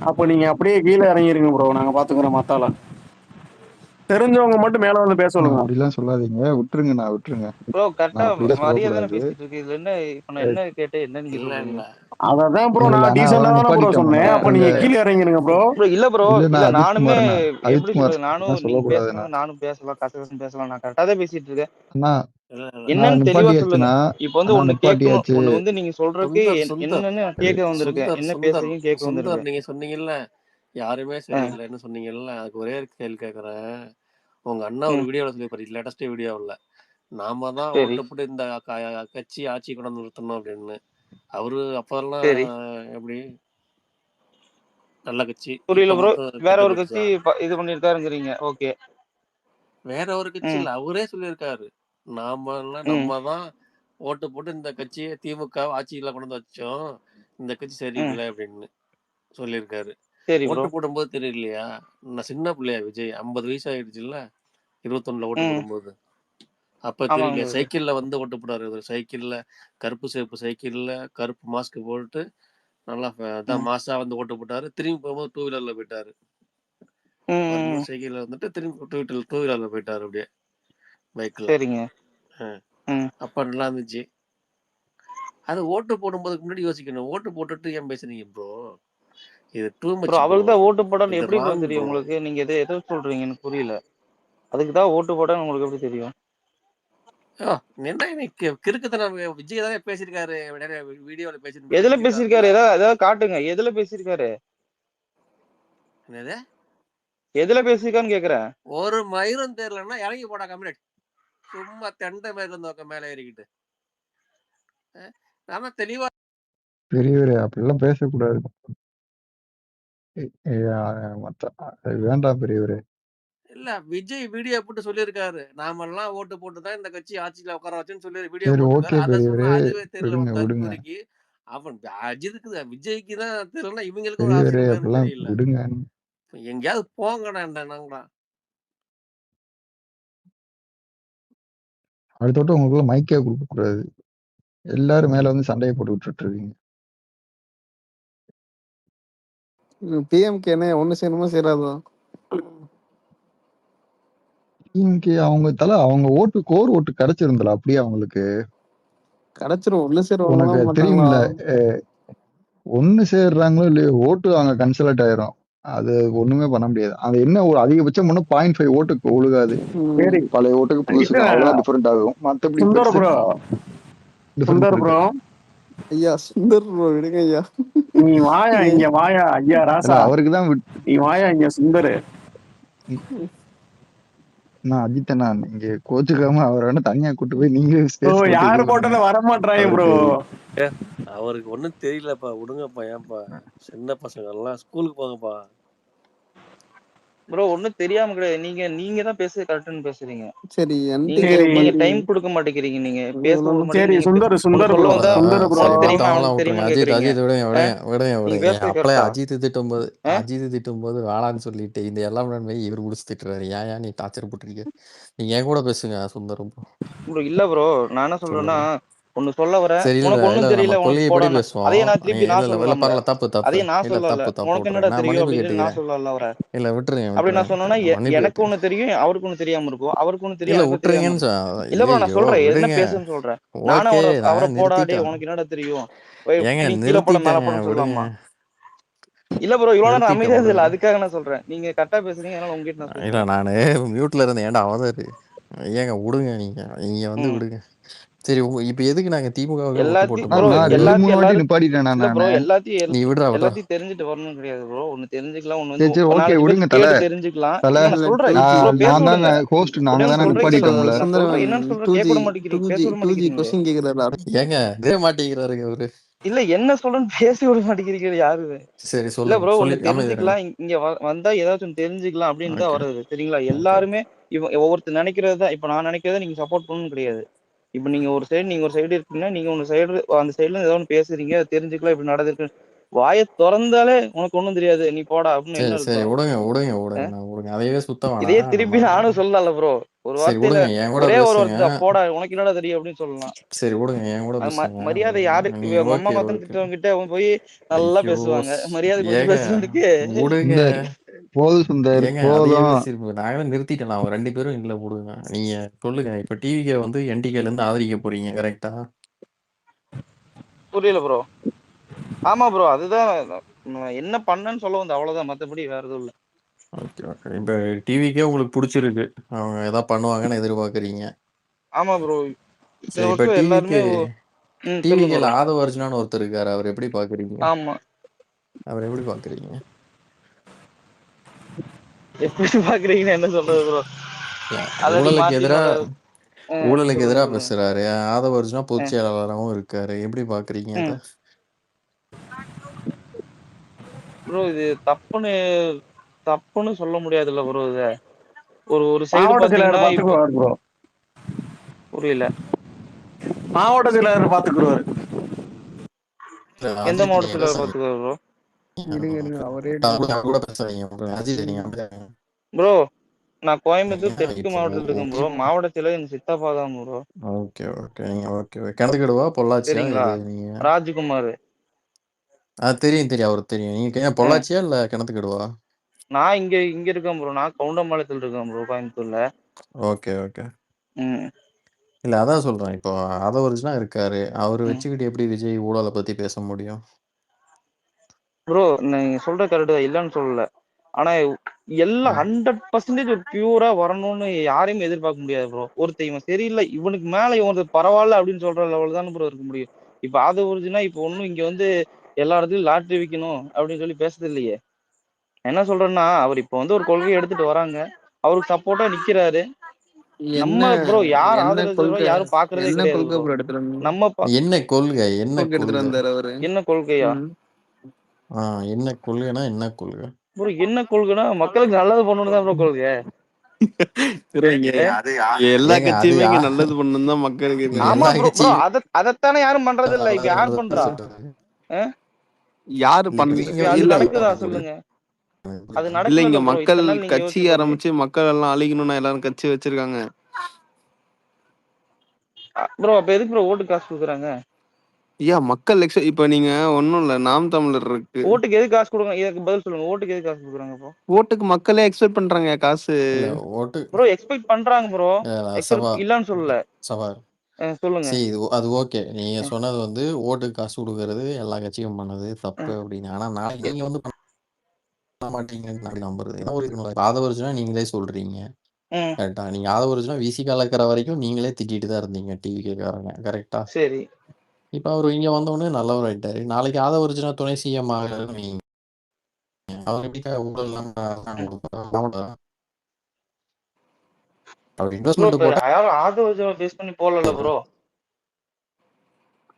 அப்ப நீங்க அப்படியே கீழே இறங்கிருங்க ப்ரோ. நாங்க பாத்துக்கிறோம் மத்தால. தெரிஞ்சவங்க மட்டும் மேல வந்து பேச சொல்லுங்க. அப்படிலாம் சொல்லாதீங்க, விட்டுருங்க. நான் விட்டுருங்க. ப்ரோ கரெக்டா நான் அப்படிலாம் மரியாதை சொல்லக்கூடாது. பேசிட்டு இருக்கு. இதுல என்ன? இப்ப நான் என்ன கேட்டேன்? என்ன நீங்க இல்ல சொல்றீங்க? இல்ல அதான் ப்ரோ இல்ல இல்ல நான் அண்ணா டீசெண்டா அவரை தானே ப்ரோ நிப்பாட்டிட்டோம் சொன்னேன். அப்ப அங்க. நீங்க கீழே இறங்கிருங்க ப்ரோ. ப்ரோ இல்ல ப்ரோ. இல்லண்ணா இல்ல அஜித் நானுமே குமார் அண்ணா, அஜித் எப்படி குமார் சொல்றது? நானும் அப்படிலாம் நீங்க சொல்லக்கூடாதுண்ணா. பேசுறது நானும் பேசலாம், கசகசன்னு பேசலாம். நான் கரெக்டா தான் பேசிட்டு இருக்கேன். அண்ணா இல்ல இல்ல அண்ணா என்னன்னு தெளிவா சொல்லுங்க. நிப்பாட்டியாச்சுண்ணா. இப்ப வந்து அண்ணா ஒண்ணு கேட்கணும். நிப்பாட்டியாச்சு. ஒண்ணு வந்து நீங்க சொல்றதுக்கு சுந்தர் சுந்தர் என்னன்னு நான் அது கேட்க வந்திருக்கேன். சுந்தர் என்ன சுந்தர் பேசுறீங்க கேட்க சுந்தர் வந்திருக்கேன். நீங்க சொன்னீங்கல்ல யாருமே ஆ, சரியில்லைன்னு சொன்னீங்கல்ல. அதுக்கு ஒரே ஒரு கேள்வி கேட்கறேன். உங்க அண்ணா ஒரு ம். வீடியோவில் சொல்லியிருப்பாரு, லேட்டஸ்ட் வீடியோவில். நாம தான் சரி ஓட்டு போட்டு இந்த கட்சி ஆட்சி கொண்டு வந்து நிறுத்தணும் அப்படின்னு. அவரு அப்பெல்லாம் சரி எப்படி நல்ல கட்சி, புரியல இப்ப ப்ரோ. மட்டும் வேற கெட்ட ஒரு கட்சி கட்சியா? இது பண்ணிருக்காருங்கிறீங்க. ஓகே. வேற ஒரு கட்சி ம் இல்ல, அவரே சொல்லியிருக்காரு. ம் நம்ம தான் ஓட்டு போட்டு இந்த கட்சியை திமுக ஆட்சியில கொண்டு வந்து வச்சோம், இந்த கட்சி ம் சரியில்லை அப்படின்னு சொல்லியிருக்காரு. சரி ப்ரோ. ஓட்டு போடும்போது தெரியலையா? நான் சின்ன பிள்ளையா விஜய், 50 வயசு ஆயிடுச்சுல்ல 21ல ஓட்டு ம் போடும்போது. அப்ப ஆமாங்க தெரியலையா? ப்ரோ. சைக்கிள்ல வந்து ஓட்டு போடாரு இவரு. சைக்கிள்ல கருப்பு சிவப்பு சைக்கிள்ல கருப்பு மாஸ்க் போட்டு நல்லா அதான் ம் மாசா வந்து ஓட்டு போட்டாரு. திரும்பி போகும்போது டூ வீலர்ல போயிட்டாரு. ம் வரும்போது சைக்கிள்ல வந்துட்டு திரும்பி டூ வீலர்ல போயிட்டாரு அப்படியே பைக்ல. சரிங்க. ம் அப்ப நல்லா இருந்துச்சு. அது ஓட்டு போடும்போதுக்கு முன்னாடி யோசிக்கணும். ஓட்டு போட்டுட்டு ஏன் பேசுறீங்க ப்ரோ? இது டூ ப்ரோ மச் ப்ரோ. அவருக்கு தான் ஓட்டு போடன்னு இது எப்படி ப்ரோ ராங் தெரியும் ப்ரோ. உங்களுக்கு? நீங்க எதை சொல்றீங்க? எனக்கு புரியல. அதுக்கு தான் ஓட்டு போடன்னு உங்களுக்கு எப்படி தெரியும்? என்ன எனக்கு கிறுக்குத்தனம். விஜய் தானே பேசியிருக்காரு, வீடியோல பேசிட்டு எதுல திட்டிருக்காருல்ல. பேசியிருக்காரு? ஏதாவது காட்டுங்க. எதுல பேசியிருக்காரு? என்னது? எதுல பேசியிருக்கான்னு கேக்குறேன். ஒரு மயிரும் தெரியலன்னா இறங்கி போடா கம்யூனிட். சும்மா தெண்டை மேல இருந்தவங்க மேல ஏறிக்கிட்டு. நாம தெளிவா பெரியவரே அப்படிலாம் பேசக்கூடாது. அது வேண்டாம் பெரியவரே. இல்ல, விஜய் வீடியோ போட்டு சொல்லியிருக்காரு. நாமெல்லாம் ஓட்டு போட்டு தான் இந்த கட்சி ஆட்சியில உட்கார வச்சுன்னு சொல்லி வீடியோ சரி போட்டிருக்காரு. ஓகே அதை சொன்னா பெரியவரே, அதுவே தெரியல விடுங்க ஒரு விடுங்க. தற்கூரிக்கு. அவன் அஜித்துக்கு விஜய்க்கு தான் தெரியலன்னா இவங்களுக்கு ஒரு பெரியவரே அரசியல் மேலும் அப்படிலாம் தெரியல. விடுங்க. எங்கேயாவது போங்கடா. அடுத்தோட்ட உங்களுக்குள்ள மைக்கே கொடுக்க கூடாது. எல்லாரும் மேல வந்து சண்டையை போட்டு விட்டுட்டு இருக்கீங்க. பிஎம்கே என்ன ஒண்ணு செய்யணுமா செய்யறாதா? டிஎம்கே அவங்க ஓட்டு கோர் ஓட்டு கிடைச்சிருந்தல அப்படியே அவங்களுக்கு. கிடைச்சிரும். ஒண்ணு உனக்கு சேருவாங்களா மாட்டாங்களா? தெரியும்ல, ஒண்ணு சேர்றாங்களோ இல்லையோ ஓட்டு அங்க கன்சல்ட் ஆயிரும். அது ஒண்ணுமே பண்ண முடியாது. அது என்ன ஒரு அதிகபட்சம் 0.5 ஓட்டுக்கு ஒழுகாது. சரி பழைய ஓட்டுக்கு இது புதுசுக்கும் அவ்வளவுதான் டிஃபரெண்ட் ஆகும். மத்தபடி சுந்தர் பெருசா ப்ரோ டிஃபரன்ஸ் சுந்தர் இருக்கு. ப்ரோ ஐயா சுந்தர் bro, விடுங்க ஐயா. நீ வாயா ஏன் இங்க வாயா ஐயா இல்ல ராசா. அவருக்கு தான் நீ வாயா இங்க சுந்தர். நான் அஜித் அண்ணா இங்க கோச்சுக்காம அவரை வேணா தனியா கூட்டு போய் நீங்களே ப்ரோ ஸ்பேஸ் போட்டு யாரு இது பண்ணுங்க. போட்டாலும் வரமாட்டாங்க ப்ரோ. அவருக்கு அவருக்கு ஒன்றும் தெரியலப்பா, விடுங்கப்பா. ஏன்ப்பா சின்ன பசங்க எல்லாம் ஸ்கூலுக்கு போங்கப்பா. ப்ரோ ஒண்ணும் தெரியாம கிடையாது. நீங்க தான் பேசுறது கரெக்ட்னு பேசுறீங்க. சரி நீங்க என்டிகே சரி நீங்க பத்தி டைம் கொடுக்க மாட்டேங்கிறீங்க. நீங்க பேச விட சரி மாட்டேங்கிறீங்க. சுந்தர் ஒண்ணு சுந்தர் சொல்ல ப்ரோ வந்தா சுந்தர் ப்ரோ சரி உனக்கு தெரியுமா மத்தவங்களாம் அவனுக்கு விட்டுருங்க. தெரியுமா அஜித் கேக்குறீங்க. அஜித் விடுங்க ஆ? விடுங்க விடுங்க நீங்க விடுங்க. பேசுறது அப்பளே கரெக்டா? அஜித் திட்டும்போது வேளான்னு சொல்லிட்டு இந்த எல்லாம் போய் இவர் முடிச்சு திட்டுறாரு. ஏன் நீ டார்ச்சர் போட்டிருக்க? நீங்க என் கூட பேசுங்க சுந்தர் ப்ரோ. ப்ரோ இல்ல ப்ரோ. நான் என்ன சொல்றேன்னா, சொல்லுங்க. ஒண்ணு சொல்ல வரேன், சரி இல்ல உனக்கு இல்ல ஒண்ணும் நம்ம தெரியல, உனக்கு கொள்கைப்படி போடான்னு. பேசுவோம். அதையே நான் திருப்பி இல்ல நான் இல்ல இல்ல சொல்லலாம்ல. பரவாயில்ல, தப்பு தப்பு அதையே நான் இல்ல சொல்லல. தப்பு உனக்கு விட்டுருங்க. என்னடா நான் தெரியும் மன்னிப்பு அப்படின்னு சொல்லி நான் கேட்டுக்கிறேன். சொல்லல வர. இல்ல விட்டுருங்க அப்படி நான் விட்டுருங்க சொன்னேன்னா விட்டுருங்க. மன்னிப்பு எனக்கு ஒண்ணு கேட்டுக்கிறேன். தெரியும், அவருக்கு ஒண்ணு தெரியாம இருக்கும், அவருக்கு ஒண்ணு தெரியும், இல்ல எனக்கு தெரியாம விட்டுருங்கன்னு இருக்கும். இல்ல ப்ரோ, நான் ஐயோ சொல்றேன், என்ன விடுங்க. பேசுன்னு சொல்றேன். நானும் ஓகே அவரை நான் போடா, டேய் நிறுத்திட்டேன். உனக்கு என்னடா தெரியும், ஏங்க நீ கீழே போட மேல நிறுத்திட்டேங்க போடன்னு விடுங்க. சொல்லலாமா? இல்ல ப்ரோ, இவ்வளவு நேரம் நிறுத்திட்டேன் அமைதியா இல்ல, விடுங்க. அதுக்காக நான் சொல்றேன். நீங்க கரெக்டா பேசுறீங்க, அதனால உங்ககிட்ட நான் இல்ல சொல்றேன். நானு மியூட்ல இருந்தேன். ஏன்டா அவதாரு ஏங்க விடுங்க. நீங்க வந்து விடுங்க. சரி இப்ப எதுக்கு நாங்க திமுகவுக்கு ஓட்டு போட்டு எல்லாத்தையும் ப்ரோ, நான் போறோம்? 2-3 வாட்டி எல்லாரும் நிப்பாட்டிட்டேன் இல்ல ப்ரோ, நானு. நீ விடுறா விடுறா. எல்லாத்தையும் தெரிஞ்சுட்டு வரணும்னு கிடையாது ப்ரோ. ஒண்ணு தெரிஞ்சுக்கலாம், ஒண்ணு சரி வந்து சரி ஓகே நாலஞ்சு விடுங்க பேருக்கு தல. கேட்டு தெரிஞ்சுக்கலாம். தல இல்ல நான் சொல்றேன் ப்ரோ, பேச நான் தாங்க விடுங்க. ஹோஸ்ட், நாங்க ஒரே தானே சொல்றேன் கேளுங்க. நிப்பாட்டிட்டோம்ல. நான் சொல்றேன், என்னன்னு சொல்றேன், கேட்க விட மாட்டேங்கிறீங்க, பேச விட 2G மாட்டேங்கிறீங்க. கொஸ்டின் கேக்குறாரு. ஏங்க இதே மாட்டேங்கிறாருங்க அவரு. இல்ல என்ன சொல்றேன்னு பேச விட மாட்டேங்கிறீங்க யாருமே. சரி இல்ல சொல்லுங்க. ப்ரோ, ஒண்ணு சொல்லி அமைதியா இருங்க. தெரிஞ்சுக்கலாம், இங்க வந்தா ஏதாச்சும் தெரிஞ்சுக்கலாம் அப்படின்னு தான் ஓகே வருது. சரிங்களா? ஓகே எல்லாருமே ஒவ்வொருத்தர் நினைக்கிறது தான். இப்ப நான் நினைக்கிறத நீங்க சப்போர்ட் பண்ணணும் கிடையாது. இப்ப நீங்க ஒரு சைடு, நீங்க ஒரு சைடு இருக்கீங்கன்னா, நீங்க ஒன்னு சைடு, அந்த சைடுல ஏதோ ஒன்று பேசுறீங்க, அது தெரிஞ்சுக்கலாம், இப்படி நடந்திருக்கு. வாயை திறந்தாலே உனக்கு ஒண்ணும் தெரியாது, நீ போடா அப்படின்னு சரி என்ன சரி இருக்கும்? விடுங்க விடுங்க விடுங்க. நான் விடுங்க. அதையவே சுத்த இதையே வேணாம். திருப்பி நானும் சொல்லல ப்ரோ. ஒரு சரி வார்த்தையில விடுங்க. என் கூட ஒரே ஒரு பேசுங்க. வார்த்தை போடா, உனக்கு என்னடா தெரியும் அப்படின்னு சொல்லலாம். சரி விடுங்க. என் கூட அது பேசுங்க. மரியாதை யாரு நீங்க உங்க அம்மா ஓகே மாத்தன்னு ஓகே. திட்டவங்க கிட்ட போய் நல்லா ஐயோ பேசுவாங்க. மரியாதை கொஞ்சம் ஏங்க பேசுறதுக்கு விடுங்க. சுந்தர் போதும் சுந்தர் ஏங்க அதையவே போதும். சிரிப்பு. நான் தான் நிறுத்திட்டேன். அவங்க 2 பேரும் இல்ல விடுங்க. நீங்க சொல்லுங்க. இப்ப டிவிக்கே வந்து என்டிகேல இருந்து ஆதரிக்க போறீங்க கரெக்டா? புரியல ப்ரோ. ஆமா ப்ரோ, அதுதான் நான் என்ன பண்ணேன்னு சொல்ல வந்து, அவ்வளவுதான். மத்தபடி வேற எதுவும் இல்ல. Okay okay. இப்ப டிவிக்கே உங்களுக்கு பிடிச்சிருக்கு. அவங்க ஏதாவது பண்ணுவாங்கன்னு எதிர்பார்க்குறீங்க. ஆமா ப்ரோ, இத்தனை சரி இப்ப வருஷம் எல்லாருமே சொல்லுங்க டிவிகேல ப்ரோ. ஆதவ அர்ஜுனான்னு ஒருத்தர் இருக்காரு. அவர் எப்படி பாக்குறீங்க? ஆமா, அவர் எப்படி பாக்குறீங்க? எப்படி பாக்குறீங்கன்னு என்ன சொல்றது ப்ரோ? இல்ல அதாவது ஊழலுக்கு மாத்தி எதிரா ஊழலுக்கு சொல்லுங்க எதிரா சொல்லுங்க. பேசுறாரு. ஆதவ அர்ஜுனா பொதுச் செயலாளராகவும் இருக்காரு. எப்படி பாக்குறீங்க இத? ப்ரோ இது தப்புன்னு சொல்ல முடியாதுல்ல ப்ரோ. இத ஒரு சைடு மாவட்ட பாத்தீங்கன்னா செயலாளர் இப்போ பாத்துக்குவார் ப்ரோ. புரியல. மாவட்ட செயலாளர் பாத்துக்குருவாரு. இல்ல எந்த அஜித் நீங்க மாவட்டத்துல பேசாதீங்க. பாத்துக்காரு ப்ரோ? இருங்க அவரே அவர் கூட பேசாதீங்க. அஜித் நீங்க அப்படியே ப்ரோ நான் கோயம்புத்தூர் ஏங்க தெற்கு இப்போ மாவட்டத்தில் இருக்கேன் ப்ரோ. திமுக மாவட்டத்துல எங்க சித்தப்பா தான் ப்ரோ. Okay okay. நீங்க ஓகே கிணத்துக்கிடுவா பொள்ளாச்சியா சரிங்களா? இது நீங்க? ராஜ்குமார். தெரியும் தெரியும். அவருக்கு தெரியும். நீங்க பொள்ளாச்சியா இல்ல கிணத்துக்கிடுவா? நான் இங்க இருக்கேன் ப்ரோ. நான் கவுண்டம்பாளையத்துல இருக்கேன் ப்ரோ, கோயம்புத்தூர்ல. Okay okay. ம் இல்ல அதான் சொல்றேன். இப்போ ஆதவ அர்ஜுனா இருக்காரு. அவரு ம் வச்சுக்கிட்டு எப்படி விஜய் ஊழலை பத்தி பேச முடியும்? ப்ரோ, நீங்க சொல்ற கரெக்ட் தான், இல்லன்னு சொல்லல. ஆனா எல்லாம் 100% ஒரு பியூரா வரணும்னு யாரையும் எதிர்பார்க்க முடியாது ப்ரோ. ஒருத்தன் இவன் சரியில்லை, இவனுக்கு மேல இவன் பரவாயில்ல அப்படின்னு சொல்ற லெவல் தான் ப்ரோ இருக்க முடியும். இப்ப அது ஒரிஜினா இப்ப ஒண்ணும் இங்க வந்து எல்லா இடத்துலயும் லாட்டரி விக்கணும் அப்படின்னு சொல்லி பேசுறது இல்லையே. என்ன சொல்றேன்னா, அவர் இப்ப வந்து ஒரு கொள்கையை எடுத்துட்டு வராங்க, அவருக்கு சப்போர்ட்டா நிக்கிறாரு. என்ன நம்ம ப்ரோ யார் என்ன ஆதரவு கொள்கை யாரும் பாக்குறதே என்ன கிடையாது கொள்கை ப்ரோ. ப்ரோ எடுத்துட்டு நம்ம என்ன கொள்கை? என்ன கொள்கை எடுத்துட்டு கொள்கை? வந்தாரு அவரு? என்ன கொள்கையா என்ன கொள்கைனா என்ன கொள்கை? ப்ரோ? என்ன கொள்கைனா மக்களுக்கு நல்லது பண்ணணும் தான் ப்ரோ கொள்கை. எல்லா ஏங்க அது கட்சியுமே இங்க நல்லது பண்ணணும் தான் மக்களுக்கு இங்க ஆமா எல்லா ப்ரோ. கட்சியும் அதத்தானே யாரும் பண்றது இல்ல. இப்ப யார் பண்றா? யாரு இல்ல, பண்ண நீங்க அது வந்து நடக்குதா சொல்லுங்க? அது இல்ல நடக்கல இங்க ப்ரோ. மக்கள் இத்தனை நாள் நீங்க கட்சி யோசிச்சு பாருங்க. ஆரம்பிச்சு மக்கள் எல்லாம் அழிக்கணும்னா எல்லாரும் கட்சி வச்சிருக்காங்க ப்ரோ அப்ப எதுக்கு ப்ரோ ஓட்டு காசு கொடுக்குறாங்க? மக்கள் இப்ப நீங்க ஒண்ணும் இல்ல, நாம் தமிழர் இருக்கு. ஓட்டுக்கு எது காசு கொடுக்குறாங்க? இதுக்கு பதில் சொல்லுங்க. ஓட்டுக்கு எது காசு கொடுக்குறாங்க ப்ரோ? ஓட்டுக்கு மக்களே எக்ஸ்பெக்ட் பண்றாங்க காசு. இல்ல ஓட்டு ப்ரோ எக்ஸ்பெக்ட் பண்றாங்க ப்ரோ. சவா எக்ஸ்பெக்ட் இல்லன்னு சொல்லல. சவா சொல்லுங்க. சரி அது ஓகே. நீங்க சொன்னது வந்து ஓட்டுக்கு காசு கொடுக்கறது எல்லா கட்சியும் பண்ணது தப்பு அப்படின்னு. ஆனா நாளைக்கு நீங்க வந்து பண்ண மாட்டீங்கன்னு நான் நம்புறது. என்ன ஒரு ஆதவர்ஜுனா நீங்களே சொல்றீங்க கரெக்டா? நீங்க ஆதவர்ஜுனா விசிகால இருக்கிற வரைக்கும் நீங்களே திட்டிட்டு தான் இருந்தீங்க டிவி கேட்கறாங்க கரெக்டா? சரி. இப்ப அவரு இங்க வந்தோடனே நல்லவர் ஆயிட்டாரு. நாளைக்கு ஆதவர்ஜுனா துணை சிஎம் ஆகிறாருன்னு வைங்க. அவர் எப்படி ஊழல் இல்லாம அவர் ப்ரோ இன்வெஸ்ட்மெண்ட் இப்ப போட்டா யாரும் ஆதரவு பேஸ் பண்ணி போடல ப்ரோ.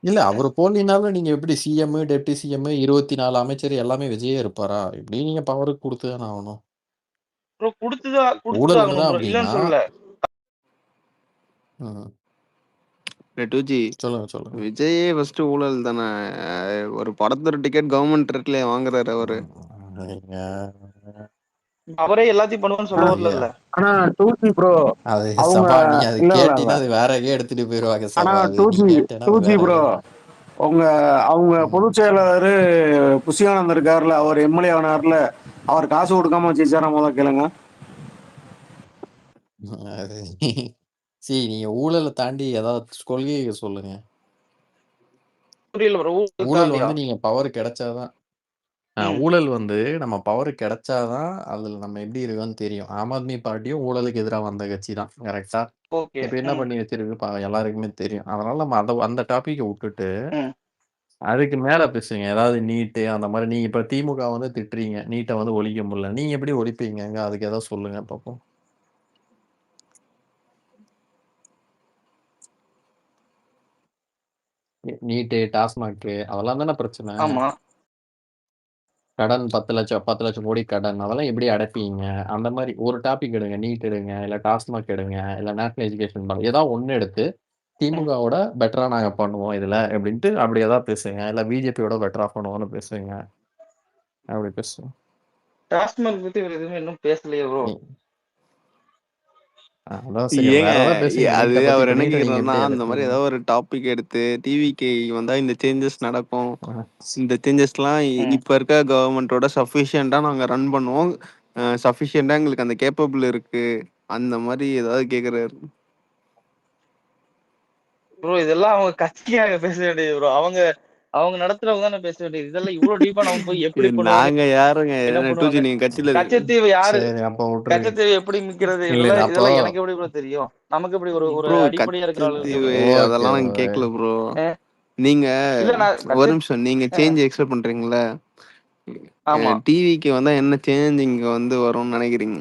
இல்ல அவர் போடலினாலும் நீங்க எப்படி சிஎம் டெப்டி சிஎம் 24 அமைச்சர் எல்லாமே விஜயே இருப்பாரா? இப்படி நீங்க பவருக்கு கொடுத்துதானே ஆகணும். ப்ரோ ஊழல் கொடுத்துதான் ஒண்ணுதான் ப்ரோ, அப்படின்னா இல்லன்னு சொல்லல. சொல்லுங்க சொல்லுங்க. விஜயே ஃபர்ஸ்ட் ஊழல் தானே. ஒரு படத்தோட டிக்கெட் கவர்மெண்ட் ரேட்ல வாங்குறாரு அவரு. அவரே எல்லாத்தையும் பண்ணுவான்னு சொல்ல வரல. ஆனா 2G ப்ரோ அது அவங்க சபா நீ அது இல்ல இல்ல இல்ல கேட்டீங்கன்னா அது வேற எங்கேயோ எடுத்துட்டு போயிருவாங்க ஆனா சபா. அது நீ 2G கேட்டேன்னா அது 2G வேற ப்ரோ எங்கேயோ. அவங்க அவங்க பொதுச் செயலாளர் புஷியானந்த் இருக்காருல, அவர் எம்எல்ஏ ஆனார்ல, அவர் காசு கொடுக்காம வச்சுச்சாரா முதல்ல கேளுங்க. அது சரி, நீங்க ஊழலை தாண்டி ஏதாவது கொள்கையை சொல்லுங்க. புரியல ப்ரோ. ஊழல் வந்து நீங்க பவர் கிடைச்சாதான் ஊழல் வந்து நம்ம பவர் கிடைச்சாதான் அதுல நம்ம எப்படி இருக்கோம்னு தெரியும். ஆம் ஆத்மி பார்ட்டியும் ஊழலுக்கு எதிராக வந்த கட்சி தான், கரெக்டா? ஓகே. இப்ப என்ன பண்ணி வச்சிருக்கு எல்லாருக்குமே தெரியும். அதனால நம்ம அந்த டாபிக்கை விட்டுட்டு அதுக்கு மேல பேசுங்க. ஏதாவது நீட்டு அந்த மாதிரி. நீங்க இப்ப திமுக வந்து திட்டுறீங்க, நீட்டை வந்து ஒழிக்க முடியல. நீங்க எப்படி ஒழிப்பீங்க? அதுக்கு ஏதாவது சொல்லுங்க பாப்போம். நீட்டு, டாஸ்மாக் அதெல்லாம் தானே பிரச்சனை. ஆமா. கடன் 10 லட்சம் கோடி கடன், அதெல்லாம் எப்படி அடைப்பீங்க? அந்த மாதிரி ஒரு டாபிக் எடுங்க. நீட் எடுங்க, இல்ல டாஸ்மாக் எடுங்க, இல்ல நேஷனல் எஜுகேஷன் ஏதாவது ஒண்ணு எடுத்து திமுகவோட பெட்டரா நாங்க பண்ணுவோம் இதுல அப்படின்ட்டு அப்படி ஏதாவது பேசுங்க. இல்ல பிஜேபியோட பெட்டரா பண்ணுவோம்னு பேசுங்க. அப்படி பேசுங்க. டாஸ்மாக் பத்தி எதுவுமே இன்னும் பேசலையே ப்ரோ. அதான் சரி, வேற ஏங்க ஏதாவது பேசுங்க. அது நீட்டை பத்தி. அவர் இப்ப என்ன நீட்டை நீங்க கேக்குறாருன்னா, எப்படி அந்த மாதிரி அடைப்பீங்க? ஏதாவது ஒரு டாபிக் எடுத்து டிவிக்கு வந்தா இந்த சேஞ்சஸ் நடக்கும், இந்த சேஞ்சஸ்லாம் இப்ப இருக்க கவர்மெண்டோட சஃபிஷியண்டா நாங்க ரன் பண்ணுவோம், சஃபிஷியண்டா எங்களுக்கு அந்த கேப்பபிள் இருக்கு, அந்த மாதிரி ஏதாவது கேக்குறாரு ப்ரோ. இதெல்லாம் அவங்க கட்சிக்காக பேச வேண்டியது ப்ரோ. அவங்க நடத்துறவங்க தானே பேச வேண்டியது. இதெல்லாம் இவ்வளவு டீப்பா நம்ம போய் எப்படி பண்ணுவாங்க, நாங்க யாருங்க என்ன 2G பண்ணுவாங்க, நீங்க கட்சியில கச்சத்தீவு யாரு, சரி, அப்ப விட்டுருங்க. கச்சத்தீவு எப்படி மிக்கிறது, இல்ல இல்ல, அப்போ இதெல்லாம் எனக்கு எப்படி ப்ரோ தெரியும்? நமக்கு எப்படி ஒரு ப்ரோ அடிப்படையா இருக்கிற ஆளுகளுக்கு கச்சத்தீவு எப்படி தெரியும்? அதெல்லாம் நாங்க கேட்கல ப்ரோ. நீங்க இல்ல நான் ஒரு நிமிஷம், நீங்க சேஞ்ச் எக்ஸ்பெக்ட் பண்றீங்களா? ஆமா. டிவிக்கு வந்தா என்ன சேஞ்ச் இங்க வந்து வரும்னு நினைக்கிறீங்க?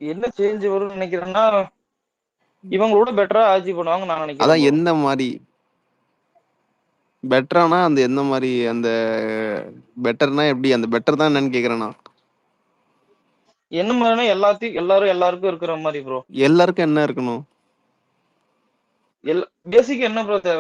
என்ன சேஞ்ச் வரும்னு நினைக்கிறேன்னா, இவங்களோட பெட்டரா ஆட்சி பண்ணுவாங்க நான் நினைக்கிறேன். அதான் எந்த மாதிரி பெட்டரானா, அந்த எந்த மாதிரி, அந்த பெட்டர்னா எப்படி, அந்த பெட்டர் தான் என்னன்னு கேக்குறேன்னா. என்ன மாதிரினா எல்லாருக்கும் இருக்கிற மாதிரி ப்ரோ. எல்லாருக்கும் என்ன இருக்கணும்? பேசிக் என்ன ப்ரோ தேவை?